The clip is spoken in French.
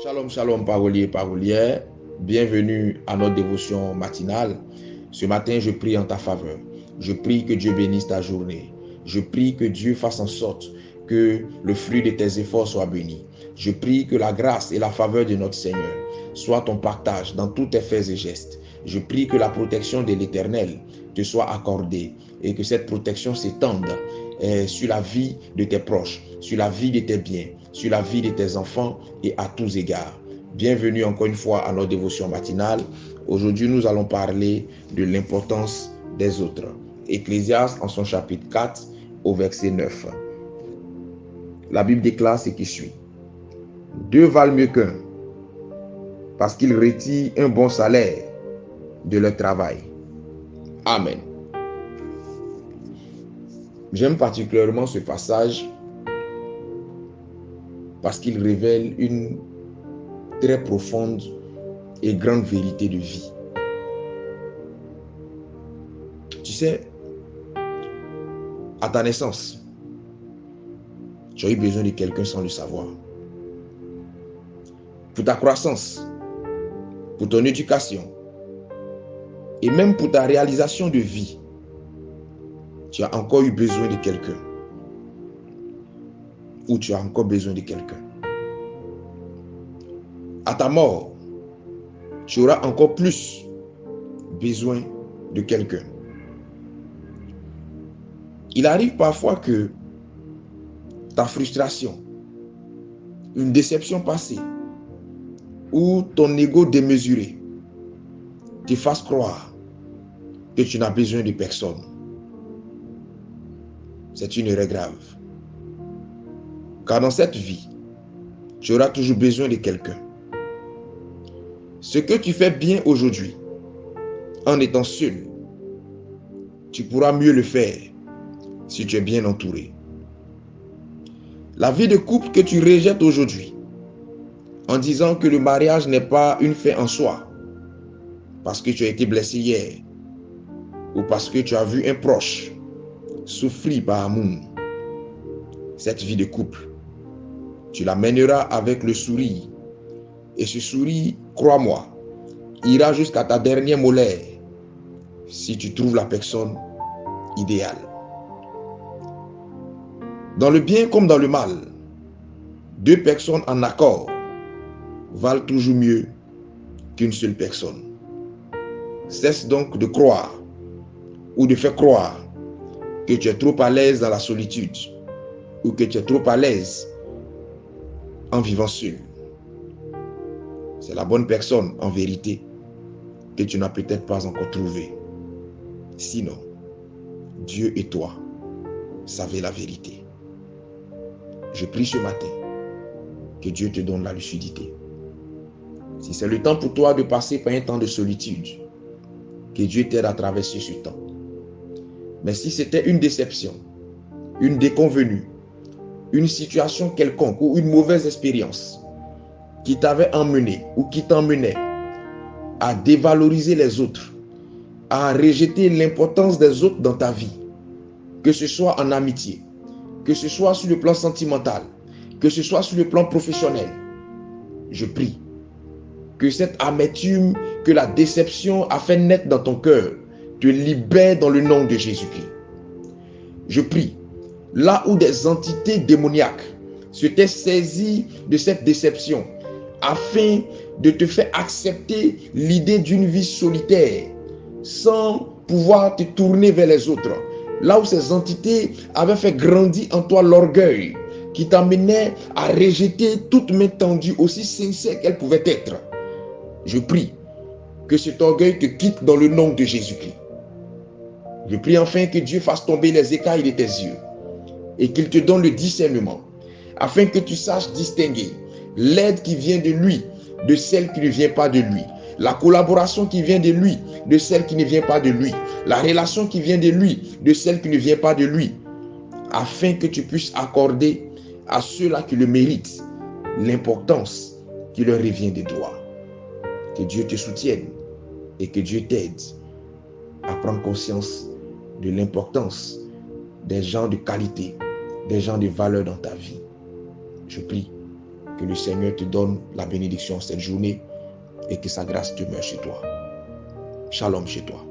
Shalom, shalom, paroliers et parolières. Bienvenue à notre dévotion matinale. Ce matin, je prie en ta faveur. Je prie que Dieu bénisse ta journée. Je prie que Dieu fasse en sorte que le fruit de tes efforts soit béni. Je prie que la grâce et la faveur de notre Seigneur soient ton partage dans tous tes faits et gestes. Je prie que la protection de l'Éternel te soit accordée et que cette protection s'étende sur la vie de tes proches, sur la vie de tes biens, sur la vie de tes enfants et à tous égards. Bienvenue encore une fois à notre dévotion matinale. Aujourd'hui, nous allons parler de l'importance des autres. Ecclésiaste en son chapitre 4 au verset 9. La Bible déclare ce qui suit. Deux valent mieux qu'un, parce qu'ils retirent un bon salaire de leur travail. Amen. J'aime particulièrement ce passage parce qu'il révèle une très profonde et grande vérité de vie. Tu sais, à ta naissance, tu as eu besoin de quelqu'un sans le savoir. Pour ta croissance, pour ton éducation et même pour ta réalisation de vie, tu as encore eu besoin de quelqu'un. Ou tu as encore besoin de quelqu'un. À ta mort, tu auras encore plus besoin de quelqu'un. Il arrive parfois que ta frustration, une déception passée ou ton ego démesuré te fasse croire que tu n'as besoin de personne. C'est une erreur grave. Car dans cette vie, tu auras toujours besoin de quelqu'un. Ce que tu fais bien aujourd'hui, en étant seul, tu pourras mieux le faire si tu es bien entouré. La vie de couple que tu rejettes aujourd'hui, en disant que le mariage n'est pas une fin en soi, parce que tu as été blessé hier, ou parce que tu as vu un proche souffrir par amour, cette vie de couple, tu la mèneras avec le sourire. Et ce sourire, crois-moi, ira jusqu'à ta dernière molaire si tu trouves la personne idéale. Dans le bien comme dans le mal, deux personnes en accord valent toujours mieux qu'une seule personne. Cesse donc de croire ou de faire croire que tu es trop à l'aise dans la solitude ou que tu es trop à l'aise en vivant seul. C'est la bonne personne, en vérité, que tu n'as peut-être pas encore trouvée. Sinon, Dieu et toi savez la vérité. Je prie ce matin que Dieu te donne la lucidité. Si c'est le temps pour toi de passer par un temps de solitude, que Dieu t'aide à traverser ce temps. Mais si c'était une déception, une déconvenue, une situation quelconque ou une mauvaise expérience qui t'avait emmené ou qui t'emmenait à dévaloriser les autres, à rejeter l'importance des autres dans ta vie, que ce soit en amitié, que ce soit sur le plan sentimental, que ce soit sur le plan professionnel, je prie que cette amertume, que la déception a fait naître dans ton cœur, te libère dans le nom de Jésus-Christ. Je prie, là où des entités démoniaques s'étaient saisies de cette déception, afin de te faire accepter l'idée d'une vie solitaire, sans pouvoir te tourner vers les autres. Là où ces entités avaient fait grandir en toi l'orgueil, qui t'amenait à rejeter toute main tendue, aussi sincère qu'elle pouvait être. Je prie que cet orgueil te quitte dans le nom de Jésus-Christ. Je prie enfin que Dieu fasse tomber les écailles de tes yeux et qu'il te donne le discernement, afin que tu saches distinguer l'aide qui vient de lui de celle qui ne vient pas de lui, la collaboration qui vient de lui de celle qui ne vient pas de lui, la relation qui vient de lui de celle qui ne vient pas de lui, afin que tu puisses accorder à ceux-là qui le méritent l'importance qui leur revient de droit. Que Dieu te soutienne et que Dieu t'aide à prendre conscience de l'importance des gens de qualité, des gens de valeur dans ta vie. Je prie Que le Seigneur te donne la bénédiction cette journée et que sa grâce demeure chez toi. Shalom chez toi.